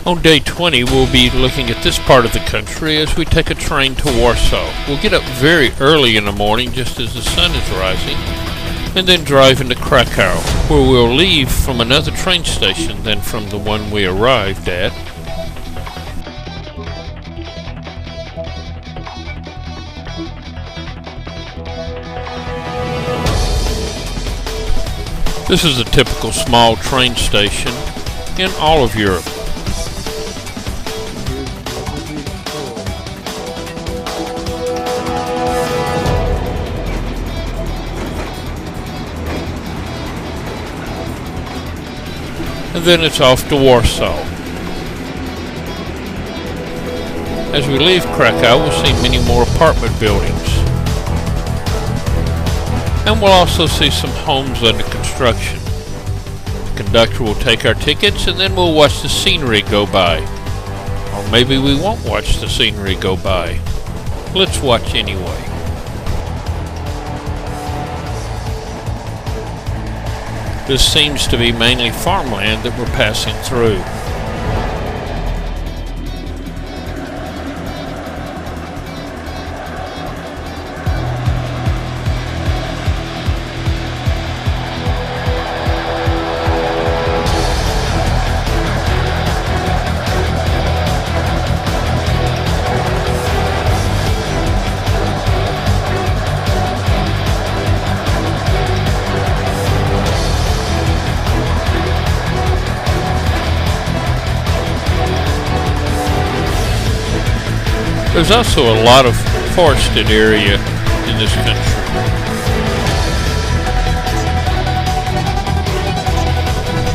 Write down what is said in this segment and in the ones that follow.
On day 20, we'll be looking at this part of the country as we take a train to Warsaw. We'll get up very early in the morning, just as the sun is rising, and then drive into Krakow, where we'll leave from another train station than from the one we arrived at. This is a typical small train station in all of Europe. And then it's off to Warsaw. As we leave Krakow, we'll see many more apartment buildings. And we'll also see some homes under construction. The conductor will take our tickets and then we'll watch the scenery go by. Or maybe we won't watch the scenery go by. Let's watch anyway. This seems to be mainly farmland that we're passing through. There's also a lot of forested area in this country.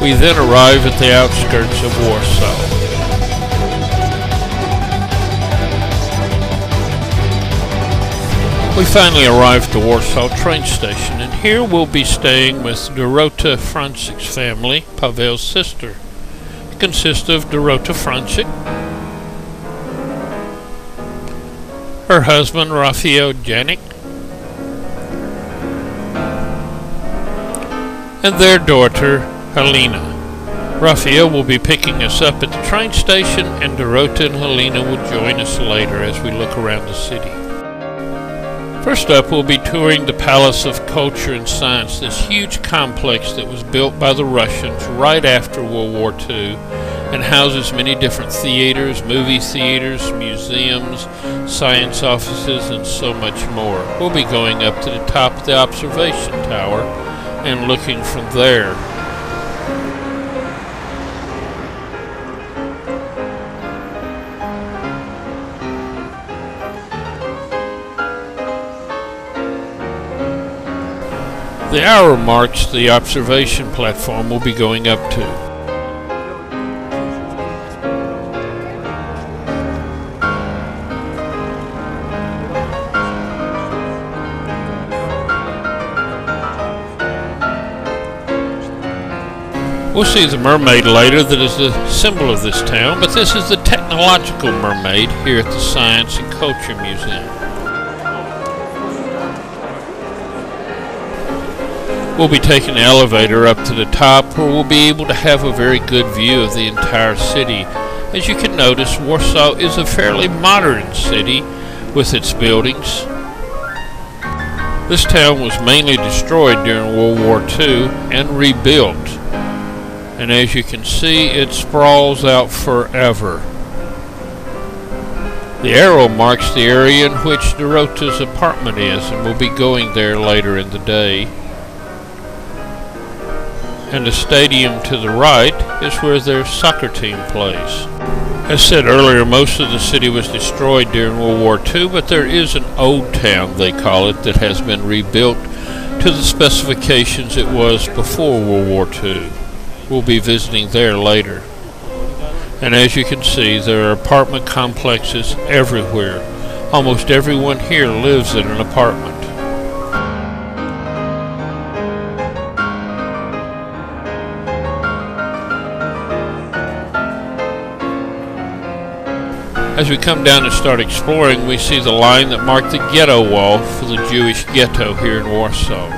We then arrive at the outskirts of Warsaw. We finally arrive at the Warsaw train station, and here we'll be staying with Dorota Francik's family, Pavel's sister. It consists of Dorota Francik, her husband Rafał Janik, and their daughter Helena. Rafał will be picking us up at the train station, and Dorota and Helena will join us later as we look around the city. First up, we'll be touring the Palace of Culture and Science, this huge complex that was built by the Russians right after World War II and houses many different theaters, movie theaters, museums, science offices, and so much more. We'll be going up to the top of the observation tower and looking from there. The hour marks the observation platform we'll be going up to. We'll see the mermaid later that is the symbol of this town, but this is the technological mermaid here at the Science and Culture Museum. We'll be taking the elevator up to the top, where we'll be able to have a very good view of the entire city. As you can notice, Warsaw is a fairly modern city with its buildings. This town was mainly destroyed during World War II and rebuilt. And as you can see, it sprawls out forever. The arrow marks the area in which Dorota's apartment is, and we'll be going there later in the day. And the stadium to the right is where their soccer team plays. As said earlier, most of the city was destroyed during World War II, but there is an old town, they call it, that has been rebuilt to the specifications it was before World War II. We'll be visiting there later. And as you can see, there are apartment complexes everywhere. Almost everyone here lives in an apartment. As we come down and start exploring, we see the line that marked the ghetto wall for the Jewish ghetto here in Warsaw.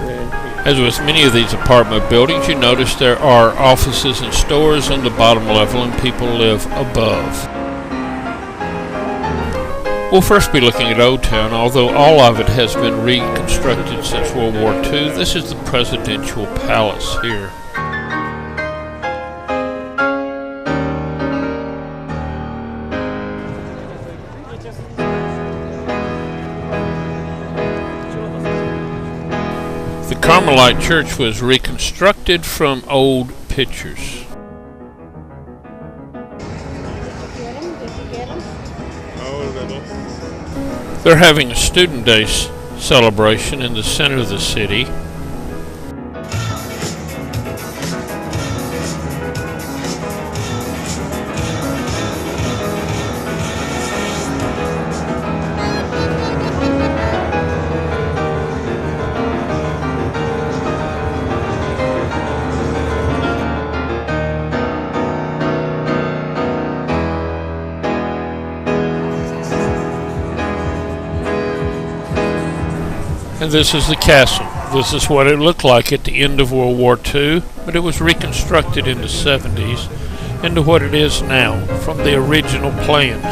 As with many of these apartment buildings, you notice there are offices and stores on the bottom level and people live above. We'll first be looking at Old Town. Although all of it has been reconstructed since World War II, this is the presidential palace here. The Carmelite Church was reconstructed from old pictures. They're having a Student Day celebration in the center of the city. And this is the castle. This is what it looked like at the end of World War II, but it was reconstructed in the 70s into what it is now from the original plans.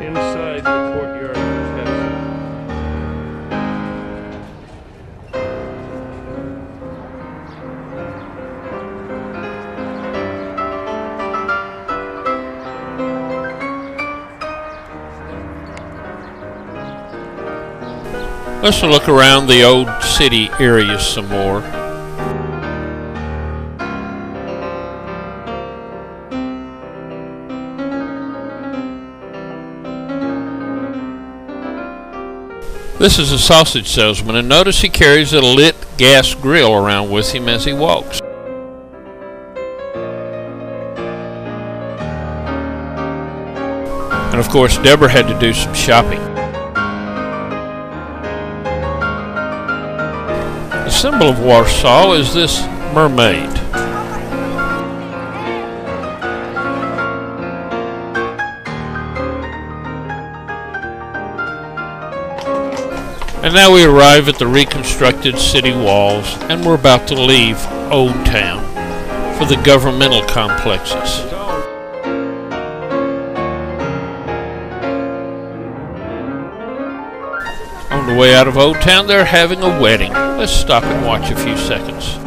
Inside the courtyard of the castle. Let's look around the old city area some more. This is a sausage salesman, and notice he carries a lit gas grill around with him as he walks. And of course, Deborah had to do some shopping. The symbol of Warsaw is this mermaid. And now we arrive at the reconstructed city walls, and we're about to leave Old Town for the governmental complexes. On the way out of Old Town, they're having a wedding. Let's stop and watch a few seconds.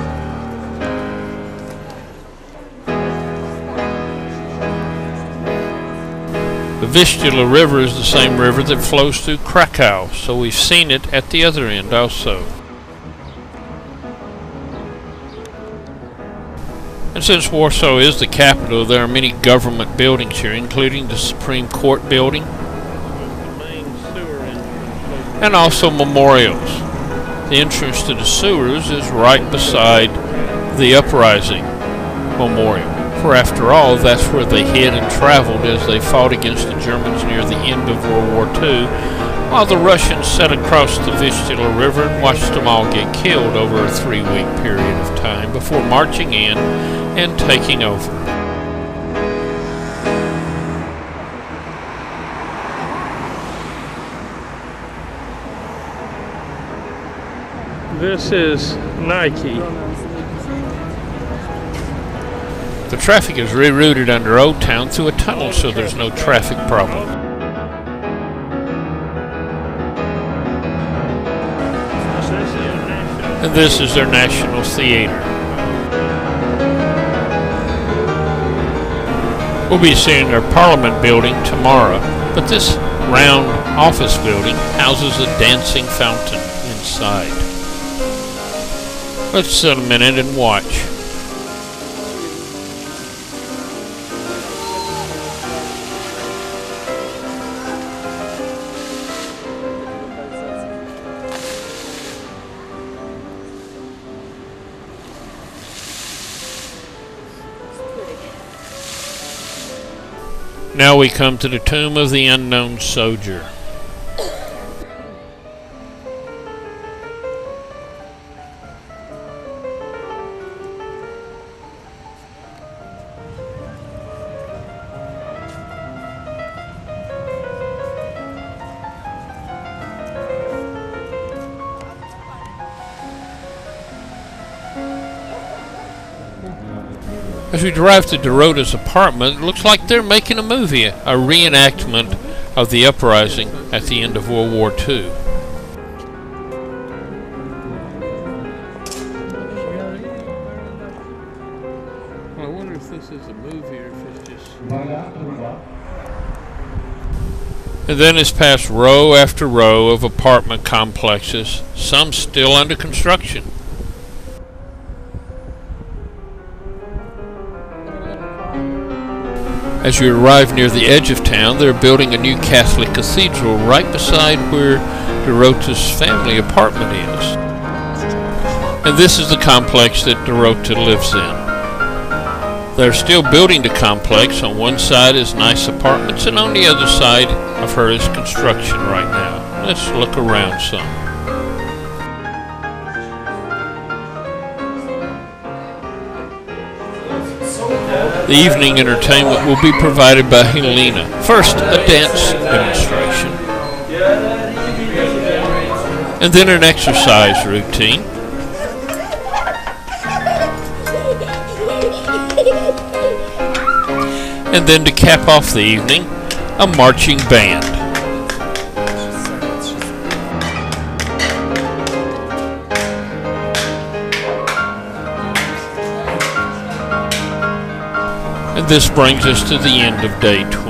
The Vistula River is the same river that flows through Krakow, so we've seen it at the other end also. And since Warsaw is the capital, there are many government buildings here, including the Supreme Court building, and also memorials. The entrance to the sewers is right beside the Uprising Memorial. For after all, that's where they hid and traveled as they fought against the Germans near the end of World War II, while the Russians sat across the Vistula River and watched them all get killed over a 3-week period of time before marching in and taking over. This is Nike. The traffic is rerouted under Old Town through a tunnel, so there's no traffic problem. And this is their National Theater. We'll be seeing their Parliament building tomorrow, but this round office building houses a dancing fountain inside. Let's sit a minute and watch. Now we come to the tomb of the unknown soldier. As we drive to Dorota's apartment, it looks like they're making a movie, a reenactment of the uprising at the end of World War II. I wonder if this is a movie or if it's just... And then it's past row after row of apartment complexes, some still under construction. As you arrive near the edge of town, they're building a new Catholic cathedral right beside where Dorota's family apartment is. And this is the complex that Dorota lives in. They're still building the complex. On one side is nice apartments, and on the other side of her is construction right now. Let's look around some. The evening entertainment will be provided by Helena. First, a dance demonstration, and then an exercise routine. And then to cap off the evening, a marching band. And this brings us to the end of day 12.